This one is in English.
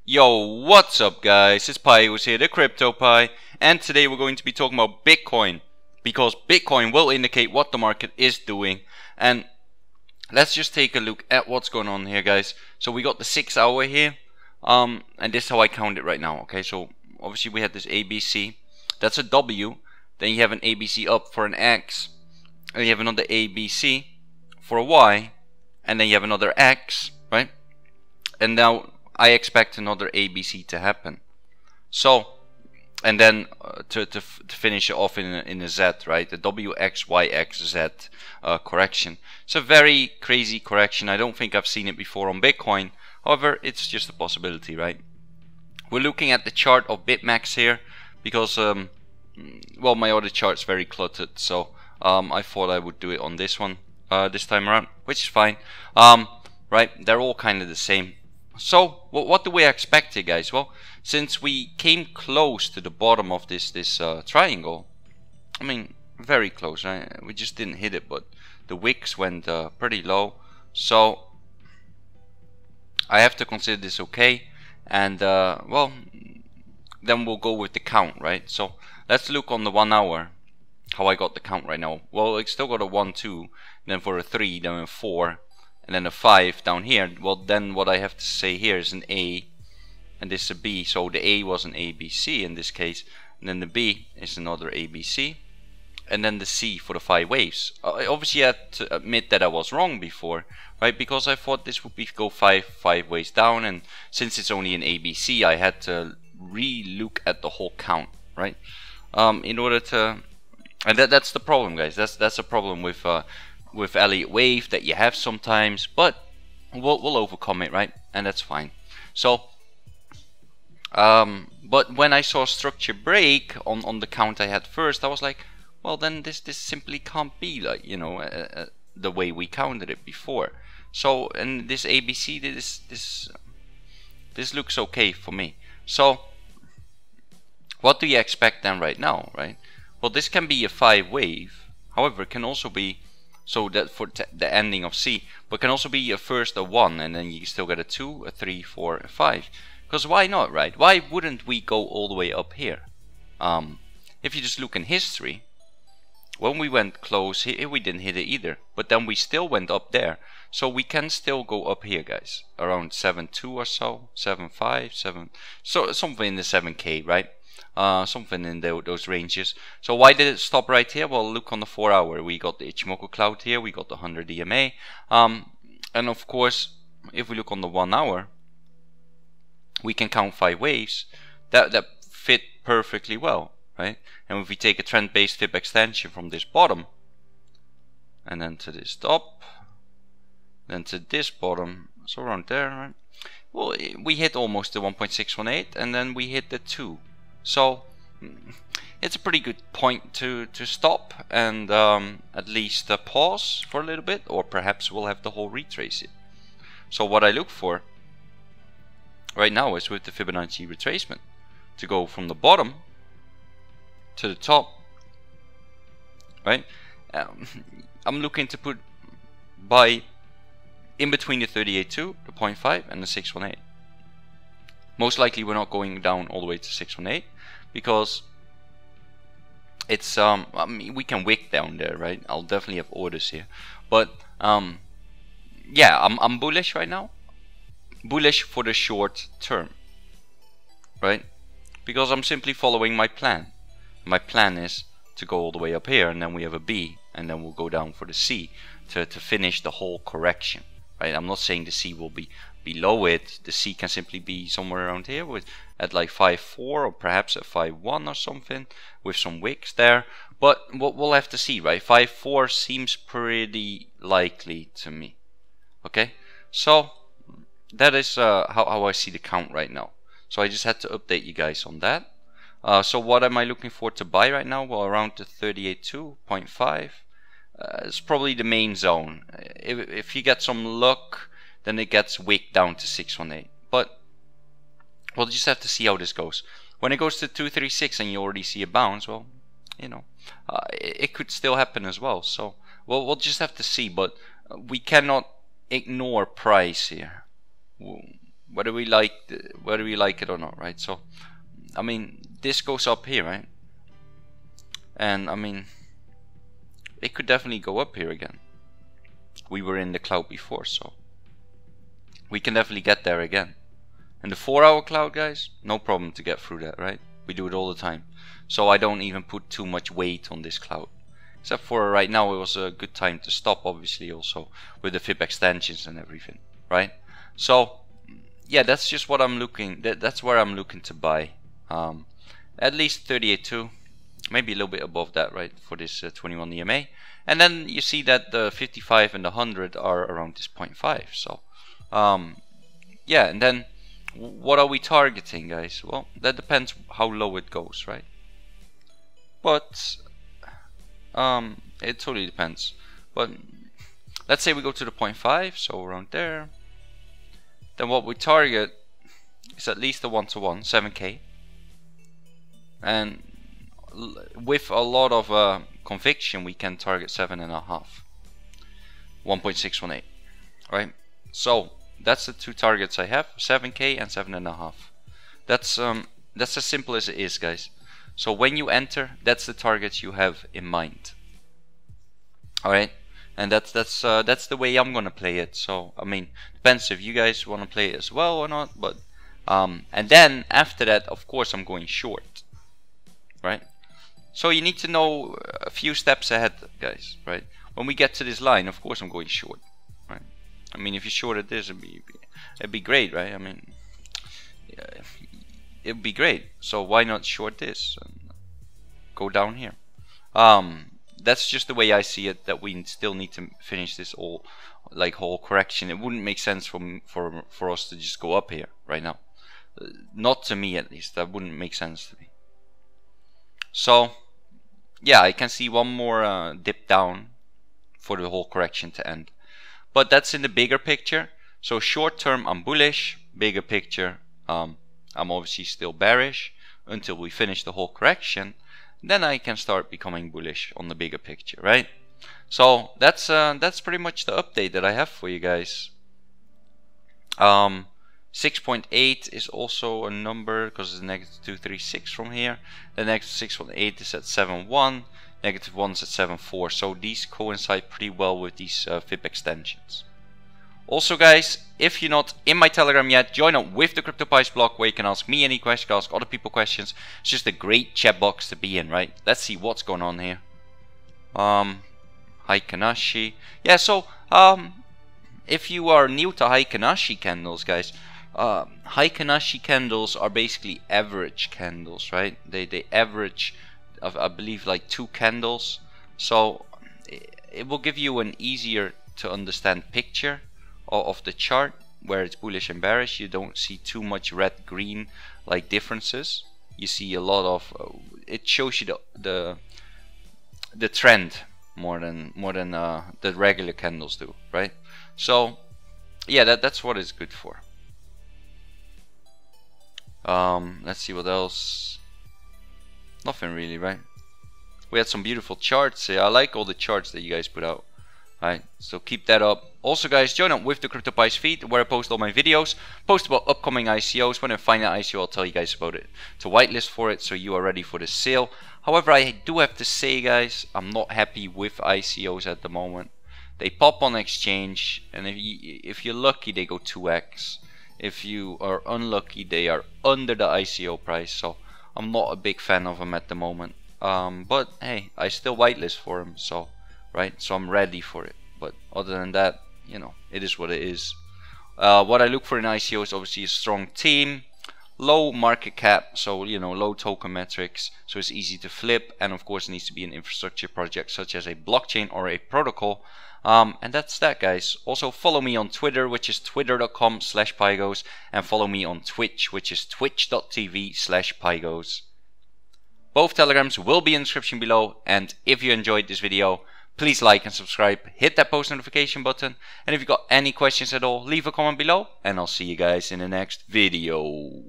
Yo, what's up guys? It's Pygoz here, the Crypto Pie, and today we're going to be talking about Bitcoin, because Bitcoin will indicate what the market is doing. And let's just take a look at what's going on here, guys. So we got the 6 hour here, and this is how I count it right now. Okay, so obviously we had this ABC, that's a W, then you have an ABC up for an X, and you have another ABC for a Y, and then you have another X, right? And now I expect another ABC to happen. So, and then to finish it off in a Z, right? The WXYXZ correction. It's a very crazy correction. I don't think I've seen it before on Bitcoin. However, it's just a possibility, right? We're looking at the chart of BitMax here because, well, my other chart's very cluttered. So I thought I would do it on this one this time around, which is fine. Right? They're all kind of the same. So what do we expect here, guys? Well, since we came close to the bottom of this triangle, I mean very close, right? We just didn't hit it, but the wicks went pretty low, so I have to consider this okay. And well, then we'll go with the count, right? So let's look on the 1 hour how I got the count right now. Well, I still got a 1 2, then for a 3, then a 4, and then a 5 down here. Well, then what I have to say here is an A, and this is a B. So the A was an ABC in this case, and then the B is another ABC, and then the C for the 5 waves. I obviously had to admit that I was wrong before, right? Because I thought this would be go five ways down, and since it's only an ABC, I had to re-look at the whole count, right? In order to, and that's the problem, guys. That's a problem with Elliott wave that you have sometimes, but we'll overcome it, right? And that's fine. So but when I saw structure break on the count I had first, I was like, well, then this simply can't be like, you know, the way we counted it before. So, and this ABC, this looks okay for me. So what do you expect then right now, right? Well, this can be a 5 wave, however it can also be, so that for the ending of C, but can also be a first a 1, and then you still get a 2, a 3, 4, a 5. Because why not, right? Why wouldn't we go all the way up here? If you just look in history, when we went close here, we didn't hit it either, but then we still went up there. So we can still go up here, guys, around 7.2 or so, 7.5, 7, so something in the 7K, right? Something in those ranges. So why did it stop right here? Well, look on the 4 hour. We got the Ichimoku cloud here. We got the 100 EMA. And of course, if we look on the 1 hour, we can count 5 waves that fit perfectly well, right? And if we take a trend-based fib extension from this bottom, and then to this top, then to this bottom, so around there, right? Well, we hit almost the 1.618, and then we hit the 2. So it's a pretty good point to stop and at least pause for a little bit, or perhaps we'll have the whole retrace it. So what I look for right now is with the Fibonacci retracement to go from the bottom to the top, right? I'm looking to put buy in between the 38.2, the 0.5, and the 618. Most likely we're not going down all the way to 618 because it's I mean, we can wick down there, right? I'll definitely have orders here, but yeah, I'm bullish right now. Bullish for the short term, right? Because I'm simply following my plan. My plan is to go all the way up here, and then we have a B, and then we'll go down for the C to finish the whole correction, right? I'm not saying the C will be below it. The C can simply be somewhere around here with at like 5.4 or perhaps at 5.1 or something with some wicks there, but we'll have to see, right? 5.4 seems pretty likely to me. Okay, so that is how I see the count right now. So I just had to update you guys on that. So what am I looking for to buy right now? Well, around the 38.2.5. It's probably the main zone. If you get some luck, then it gets wicked down to 618. But we'll just have to see how this goes. When it goes to 236 and you already see a bounce, well, you know, it could still happen as well. So we'll just have to see. But we cannot ignore price here. whether we like it or not, right? So I mean, this goes up here, right? And I mean, it could definitely go up here again. We were in the cloud before, so we can definitely get there again. And the 4-hour cloud, guys, no problem to get through that, right? We do it all the time. So I don't even put too much weight on this cloud. Except for right now, it was a good time to stop, obviously, also with the fib extensions and everything, right? So yeah, that's just what I'm looking. That's where I'm looking to buy. At least 38.2, maybe a little bit above that, right, for this 21 EMA. And then you see that the 55 and the 100 are around this 0.5. So yeah, and then what are we targeting, guys? Well, that depends how low it goes, right? But it totally depends. But let's say we go to the 0.5, so around there. Then what we target is at least a 1-to-1, 7k. And with a lot of conviction, we can target 7.5, 1.618, right? So that's the two targets I have, 7k and 7.5. That's as simple as it is, guys. So when you enter, that's the targets you have in mind. All right, and that's the way I'm gonna play it. So I mean, depends if you guys want to play it as well or not. But and then after that, of course, I'm going short, right? So you need to know a few steps ahead, guys, right? When we get to this line, of course, I'm going short, right? I mean, if you shorted this, it'd be great, right? I mean, yeah, it'd be great. So why not short this and go down here? That's just the way I see it. That we still need to finish this whole correction. It wouldn't make sense for us to just go up here right now. Not to me, at least. That wouldn't make sense to me. So yeah, I can see one more dip down for the whole correction to end. But that's in the bigger picture. So short term, I'm bullish. Bigger picture, I'm obviously still bearish until we finish the whole correction. Then I can start becoming bullish on the bigger picture, right? So that's pretty much the update that I have for you guys. 6.8 is also a number because it's negative 236 from here. The negative 6.8 is at 7.1. Negative 1 is at 7.4. So these coincide pretty well with these fib extensions. Also, guys, if you're not in my Telegram yet, join up with the CryptoPygoz blog where you can ask me any questions, ask other people questions. It's just a great chat box to be in, right? Let's see what's going on here. Heikinashi. Yeah, so if you are new to Heikinashi candles, guys, Heikinashi candles are basically average candles, right? They average, I believe, like 2 candles. So it will give you an easier to understand picture of the chart where it's bullish and bearish. You don't see too much red green like differences. You see a lot of it shows you the trend more than the regular candles do, right? So yeah, that's what it's good for. Let's see what else. Nothing really, right? We had some beautiful charts here. I like all the charts that you guys put out. Alright, so keep that up. Also, guys, join up with the CryptoPygoz feed where I post all my videos, post about upcoming ICOs. When I find an ICO, I'll tell you guys about it, to whitelist for it so you are ready for the sale. However, I do have to say, guys, I'm not happy with ICOs at the moment. They pop on exchange, and if you're lucky, they go 2x. If you are unlucky, they are under the ICO price. So I'm not a big fan of them at the moment. But hey, I still whitelist for them, so right, so I'm ready for it. But other than that, you know, it is what it is. What I look for in ICO is obviously a strong team, low market cap, so you know, low token metrics, so it's easy to flip, and of course it needs to be an infrastructure project such as a blockchain or a protocol. And that's that, guys. Also follow me on Twitter, which is twitter.com/Pygoz, and follow me on Twitch, which is twitch.tv/Pygoz. Both telegrams will be in the description below, and if you enjoyed this video, please like and subscribe, hit that post notification button, and if you got any questions at all, leave a comment below, and I'll see you guys in the next video.